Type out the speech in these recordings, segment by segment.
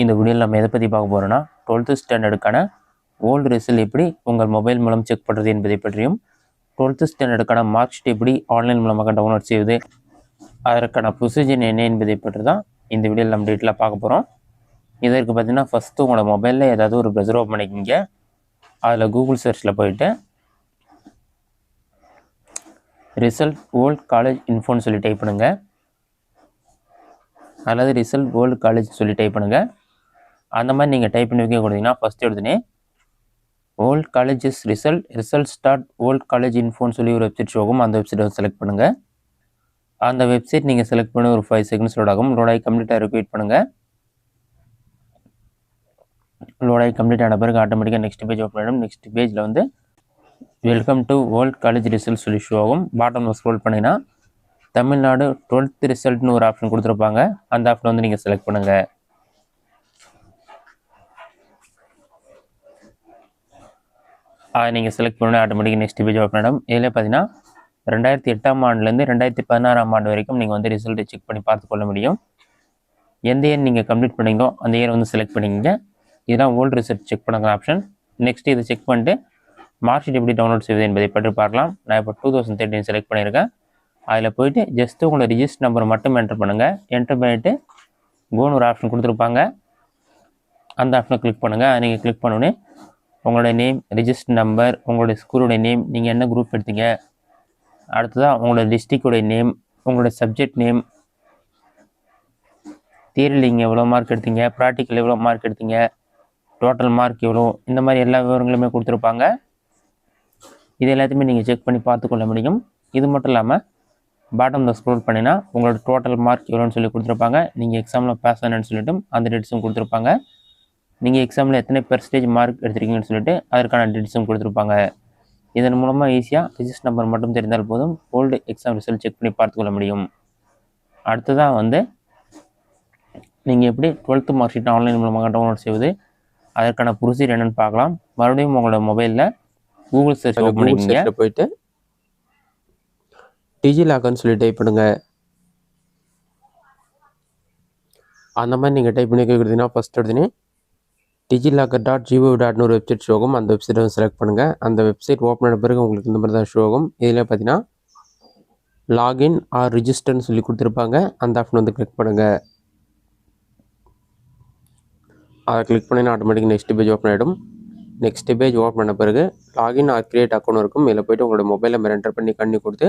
இந்த வீடியோவில் நம்ம எதை பற்றி பார்க்க போகிறோன்னா 12th ஸ்டாண்டர்டுக்கான ஓல்டு ரிசல்ட் எப்படி உங்கள் மொபைல் மூலம் செக் பண்ணுறது என்பதை பற்றியும் 12th ஸ்டாண்டர்டுக்கான மார்க் ஷீட் எப்படி ஆன்லைன் மூலமாக டவுன்லோட் செய்வது அதற்கான ப்ரொசீஜர் என்ன என்பதை பற்றி தான் இந்த வீடியோவில் நம்ம டீட்டெயிலாக பார்க்க போகிறோம். இதற்கு பார்த்தீங்கன்னா ஃபஸ்ட்டு உங்களோட மொபைலில் ஏதாவது ஒரு ப்ரௌசர் ஓப்பன் பண்ணிக்கிங்க. அதில் கூகுள் சர்ச்சில் போயிட்டு ரிசல்ட் வேர்ல்ட் காலேஜ் இன்ஃபோன்னு சொல்லி டைப் பண்ணுங்கள், அல்லது ரிசல்ட் வேர்ல்டு காலேஜ் சொல்லி டைப் பண்ணுங்கள். அந்த மாதிரி நீங்கள் டைப் பண்ணி வைக்க கொடுத்தீங்கன்னா ஃபஸ்ட்டு எடுத்துனே world colleges result start world college இன்ஃபோன்னு சொல்லி ஒரு வெப்சைட் ஷோகும். அந்த வெப்சைட்டை செலக்ட் பண்ணுங்கள். அந்த வெப்சைட் நீங்கள் செலக்ட் பண்ணி ஒரு 5 செகண்ட்ஸ் லோட் ஆகும். லோடாகி கம்ப்ளீட்டாக ரிப்பீட் பண்ணுங்கள். லோடாகி கம்ப்ளீட் ஆன பிறகு ஆட்டோமேட்டிக்காக நெக்ஸ்ட் பேஜ் ஓப்பன் ஆகிடும். நெக்ஸ்ட் பேஜில் வந்து welcome to world college result சொல்லி ஷோ ஆகும். பாட்டமில் ஸ்க்ரோல் பண்ணிங்கன்னா தமிழ்நாடு 12th ரிசல்ட்னு ஒரு ஆப்ஷன் கொடுத்துருப்பாங்க. அந்த ஆப்ஷன் வந்து நீங்கள் செலக்ட் பண்ணுங்கள். நீங்கள் செலக்ட் பண்ணி ஆட்டோமேட்டிக் நெக்ஸ்ட் பேஜ் ஓப்பன் ஆகிடும். இதில் பார்த்தீங்கன்னா 2008ஆம் ஆண்டுலேருந்து 2016ஆம் ஆண்டு வரைக்கும் நீங்கள் வந்து ரிசல்ட்டை செக் பண்ணி பார்த்துக்கொள்ள முடியும். எந்த இயர் நீங்கள் கம்ப்ளீட் பண்ணீங்களோ அந்த இயர் வந்து செலக்ட் பண்ணிங்க. இதுதான் ஓல்டு ரிசல்ட் செக் பண்ணுற ஆப்ஷன். நெக்ஸ்ட் இதை செக் பண்ணிட்டு மார்க் ஷீட் எப்படி டவுன்லோட் செய்வது என்பதை பற்றி பார்க்கலாம். நான் இப்போ 2013 செலக்ட் பண்ணியிருக்கேன். அதில் போயிட்டு ஜஸ்ட்டு உங்களோட ரிஜிஸ்டர் நம்பர் மட்டும் என்டர் பண்ணுங்கள். என்டர் பண்ணிவிட்டு கோன்னு ஒரு ஆப்ஷன் கொடுத்துருப்பாங்க. அந்த ஆப்ஷனை கிளிக் பண்ணுங்கள். நீங்கள் கிளிக் பண்ணோன்னே உங்களோட நேம், ரிஜிஸ்டர் நம்பர், உங்களுடைய ஸ்கூலோடைய நேம், நீங்கள் என்ன குரூப் எடுத்தீங்க, அடுத்ததாக உங்களோட டிஸ்ட்ரிக்டோடைய நேம், உங்களோட சப்ஜெக்ட் நேம், தியரியில் நீங்கள் எவ்வளோ மார்க் எடுத்தீங்க, ப்ராக்டிக்கல் எவ்வளோ மார்க் எடுத்தீங்க, டோட்டல் மார்க் எவ்வளோ, இந்த மாதிரி எல்லா விவரங்களுமே கொடுத்துருப்பாங்க. இது எல்லாத்தையுமே நீங்கள் செக் பண்ணி பார்த்துக்கொள்ள முடியும். இது மட்டும் இல்லாமல் பாட்டமில் ஸ்க்ரோல் பண்ணினா உங்களோட டோட்டல் மார்க் எவ்வளோன்னு சொல்லி கொடுத்துருப்பாங்க. நீங்கள் எக்ஸாமில் பாஸ் ஆனன்னு சொல்லிட்டு அந்த டேட்ஸும் கொடுத்துருப்பாங்க. நீங்கள் எக்ஸாமில் எத்தனை பெர்சன்டேஜ் மார்க் எடுத்துருக்கீங்கன்னு சொல்லிட்டு அதற்கான டீட்டெயில்ஸும் கொடுத்துருப்பாங்க. இதன் மூலமாக ஈஸியாக ரிஜிஸ்டர் நம்பர் மட்டும் தெரிந்தால் போதும் ஓல்டு எக்ஸாம் ரிசல்ட் செக் பண்ணி பார்த்துக்கொள்ள முடியும். அடுத்ததாக வந்து நீங்கள் எப்படி 12th மார்க் ஷீட் ஆன்லைன் மூலமாக டவுன்லோட் செய்வது அதற்கான ப்ரொசீஜர் என்னென்னு பார்க்கலாம். மறுபடியும் உங்களோட மொபைலில் கூகுள் சர்ச் ஓப்பன் பண்ணிக்கிங்க. போயிட்டு டிஜிலாக்கர்னு சொல்லி டைப் பண்ணுங்கள். அந்த மாதிரி நீங்கள் டைப் பண்ணி கொடுத்தீங்கன்னா ஃபஸ்ட் எடுத்துனே digillocker.gov.னு ஒரு வெப்சைட் ஷோ ஆகும். அந்த வெப்சைட்டை செலக்ட் பண்ணுங்கள். அந்த வெப்சைட் ஓப்பன் ஆன பிறகு உங்களுக்கு இந்த மாதிரி தான் ஷோ ஆகும். இதில் பார்த்தீங்கன்னா லாகின் ஆர் ரிஜிஸ்டர்னு சொல்லி கொடுத்துருப்பாங்க. அந்த ஆப்ஷன் வந்து கிளிக் பண்ணுங்கள். அதை கிளிக் பண்ணினா ஆட்டோமேட்டிக் நெக்ஸ்ட் பேஜ் ஓப்பன் ஆகிடும். நெக்ஸ்ட் பேஜ் ஓப்பன் பண்ண பிறகு லாகின் ஆர் கிரியேட் அக்கௌண்ட் இருக்கும். இதில் போய்ட்டு உங்களோட மொபைல் நம்பர் என்டர் பண்ணி கண்ணி கொடுத்து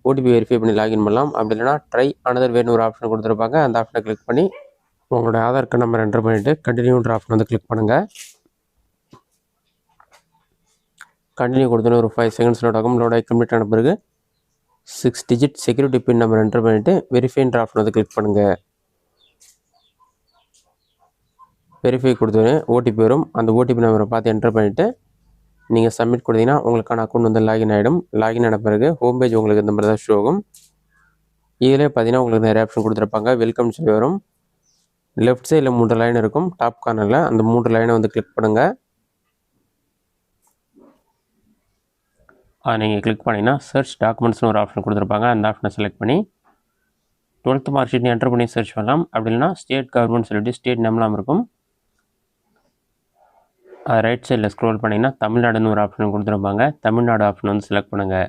ஓடிபி வெரிஃபை பண்ணி லாகின் பண்ணலாம். அப்படி இல்லைனா ட்ரை அனதர் வேணும்னு ஒரு ஆப்ஷன் கொடுத்துருப்பாங்க. அந்த ஆப்ஷனை கிளிக் பண்ணி உங்களோட ஆதார் கார்டு நம்பர் என்டர் பண்ணிவிட்டு கண்டினியூன்ற ஆப்ஷன் வந்து கிளிக் பண்ணுங்கள். கண்டினியூ கொடுத்தோன்னே ஒரு 5 செகண்ட்ஸ் லோட் ஆகும். லோட் ஆகி கம்ப்ளீட் ஆன பிறகு 6 டிஜிட் செக்யூரிட்டி பின் நம்பர் என்டர் பண்ணிவிட்டு வெரிஃபைன்ற ஆப்ஷன் வந்து கிளிக் பண்ணுங்கள். வெரிஃபை கொடுத்தோன்னே ஓடிபி வரும். அந்த ஓடிபி நம்பரை பார்த்து என்டர் பண்ணிவிட்டு நீங்கள் சப்மிட் கொடுத்தீங்கன்னா உங்களுக்கான அக்கௌண்ட் வந்து லாகின் ஆகிடும். லாகின் ஆன பிறகு ஹோம் பேஜ் உங்களுக்கு இந்த மாதிரி தான் ஷோ ஆகும். இதிலே பார்த்தீங்கன்னா உங்களுக்கு நிறைய ஆப்ஷன் கொடுத்துருப்பாங்க. வெல்கம் சொல்லி வரும். லெஃப்ட் சைடில் 3 லைன் இருக்கும். டாப் கார்னரில் அந்த 3 லைனை வந்து கிளிக் பண்ணுங்கள். நீங்கள் கிளிக் பண்ணிங்கன்னா சர்ச் டாக்குமெண்ட்ஸ்னு ஒரு ஆப்ஷன் கொடுத்துருப்பாங்க. அந்த ஆப்ஷனை செலக்ட் பண்ணி 12th மார்க் ஷீட் என்டர் பண்ணி சர்ச் பண்ணலாம். அப்படி இல்லைனா ஸ்டேட் கவர்மெண்ட் சொல்லிட்டு ஸ்டேட் நேம்லாம் இருக்கும். ரைட் சைடில் ஸ்க்ரோல் பண்ணிங்கன்னா தமிழ்நாடுன்னு ஒரு ஆப்ஷன் கொடுத்துருப்பாங்க. தமிழ்நாடு ஆப்ஷன் வந்து செலக்ட் பண்ணுங்கள்.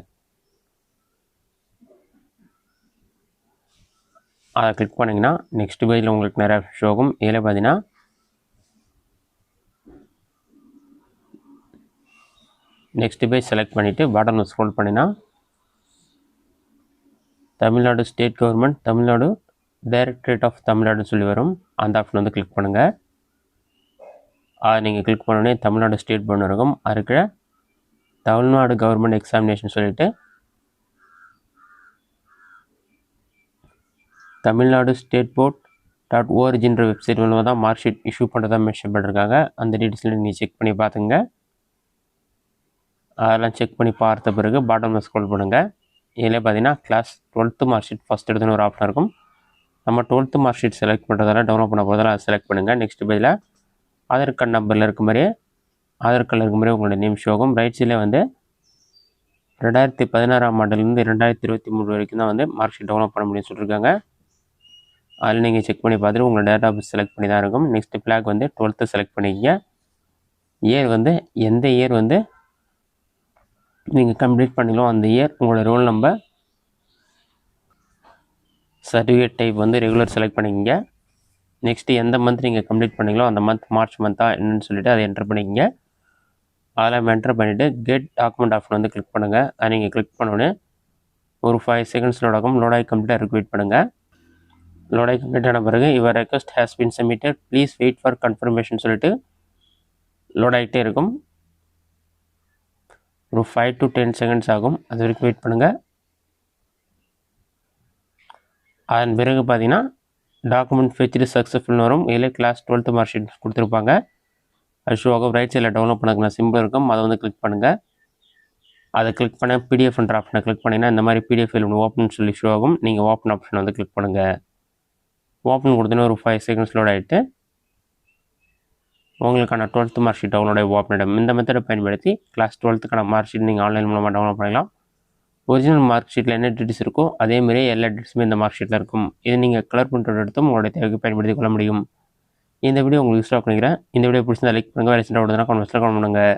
அதை கிளிக் பண்ணிங்கன்னா நெக்ஸ்ட் பேஜில் உங்களுக்கு நிறைய ஷோ ஆகும். இதில் பார்த்தீங்கன்னா நெக்ஸ்ட் பேஜ் செலக்ட் பண்ணிவிட்டு பாட்டமில் ஸ்க்ரோல் பண்ணினா Tamil Nadu state government, Tamil Nadu directorate of தமிழ்நாடுன்னு சொல்லி வரும். அந்த ஆப்ஷன் வந்து கிளிக் பண்ணுங்கள். அதை நீங்கள் கிளிக் பண்ணோடனே தமிழ்நாடு ஸ்டேட் போர்டு இருக்கும். அதுக்கு தமிழ்நாடு கவர்மெண்ட் எக்ஸாமினேஷன் சொல்லிவிட்டு தமிழ்நாடு ஸ்டேட் போர்ட் .orgன்ற வெப்சைட் மூலமாக தான் மார்க் ஷீட் இஷ்யூ பண்ணுறதா மென்ஷன் பண்ணியிருக்காங்க. அந்த டீட்டெயில்ஸில் நீங்கள் செக் பண்ணி பார்த்துங்க. அதெல்லாம் செக் பண்ணி பார்த்த பிறகு பாட்டமில் ஸ்க்ரோல் பண்ணுங்கள். இதில் பார்த்தீங்கன்னா class 12th mark sheet first எடுத்துன்னு ஒரு ஆப்ஷன் இருக்கும். நம்ம 12th மார்க் ஷீட் செலக்ட் பண்ணுறதால டவுன்லோட் பண்ண போகிறதால அதை செலக்ட் பண்ணுங்கள். நெக்ஸ்ட் பேஜில் ஆதார் கார்டு நம்பரில் இருக்க மாதிரியே உங்களோட நேம் ஷோ ஆகும். ரைட் சைடில் வந்து 2016ஆம் ஆண்டுலேருந்து 2023 வரைக்கும் தான் வந்து மார்க் ஷீட் டவுன்லோட் பண்ண முடியும்னு சொல்லியிருக்காங்க. அதில் நீங்கள் செக் பண்ணி பார்த்துட்டு உங்களோட டேட் ஆஃப் பர்த் செலக்ட் பண்ணி தான் இருக்கும். நெக்ஸ்ட் ஃப்ளாக் வந்து 12th செலக்ட் பண்ணிக்கங்க. இயர் வந்து எந்த இயர் வந்து நீங்கள் கம்ப்ளீட் பண்ணீங்களோ அந்த இயர், உங்களோட ரோல் நம்பர், சர்டிஃபிகேட் டைப் வந்து ரெகுலர் செலக்ட் பண்ணிக்கங்க. நெக்ஸ்ட்டு எந்த மந்த் நீங்கள் கம்ப்ளீட் பண்ணீங்களோ அந்த மந்த் மார்ச் மந்த்தா என்னன்னு சொல்லிவிட்டு அதை என்டர் பண்ணிக்கங்க. அதெல்லாம் என்டர் பண்ணிவிட்டு கெட் டாக்குமெண்ட் ஆப்ஷன் வந்து கிளிக் பண்ணுங்கள். அதை நீங்கள் கிளிக் பண்ணோன்னே ஒரு 5 செகண்ட்ஸ் லோட் ஆகும். லோட் ஆகி கம்ப்ளீட்டாக இருக்கு, வெயிட் பண்ணுங்கள். லோட் ஆகி கம்ப்ளீட் ஆன பிறகு your request has been submitted, please wait for confirmation சொல்லிட்டு லோட் ஆகிட்டே இருக்கும். ஒரு 5 to 10 செகண்ட்ஸ் ஆகும். அது வரைக்கும் வெயிட் பண்ணுங்கள். அதன் பிறகு பார்த்தீங்கன்னா டாக்குமெண்ட் ஃபெச்டு சக்ஸஸ்ஃபுல்னு வரும். இதில் கிளாஸ் 12th மார்க் ஷீட் கொடுத்துருப்பாங்க. அது ஷோ ஆகும். ரைட் சைடில் டவுன்லோட் பண்ணதுக்கு சிம்பிள் இருக்கும், அதை வந்து கிளிக் பண்ணுங்கள். அதை கிளிக் பண்ண பிடிஎஃப்ன்ற ஆப்ஷனை கிளிக் பண்ணிங்கன்னா இந்த மாதிரி பிடிஎஃப் ஃபைல் ஒன்று ஓப்பன் சொல்லி ஷோ ஆகும். நீங்கள் ஓப்பன் ஆப்ஷனை வந்து கிளிக் பண்ணுங்கள். ஓப்பன் கொடுத்தோன்னே ஒரு 5 செகண்ட்ஸ் லோட் ஆகிட்டு உங்களுக்கான 12th மார்க் ஷீட் டவுன்லோட் ஆகி ஓப்பன் ஆகிடும். இந்த மெத்தடை பயன்படுத்தி கிளாஸ் 12th மார்க் ஷீட் நீங்கள் ஆன்லைன் மூலமாக டவுன்லோட் பண்ணிக்கலாம். ஒரிஜினல் மார்க் ஷீட்டில் என்ன டீட்டெயில்ஸ் இருக்கோ அதேமாதிரி எல்லா டீட்டெயில்ஸுமே இந்த மார்க் ஷீட்டில் இருக்கும். இதை நீங்கள் கலர் பிரிண்ட் எடுத்தும் உங்களுடைய தேவைக்கு பயன்படுத்தி கொள்ள முடியும். இந்த வீடியோ உங்களுக்கு யூஸ்ஃபுல்லாக பண்ணிக்கிறேன். இந்த வீடியோ பிடிச்சிருந்தா லைக் பண்ணுங்கள். வேறு சின்ன கமெண்ட் பண்ணுங்கள்.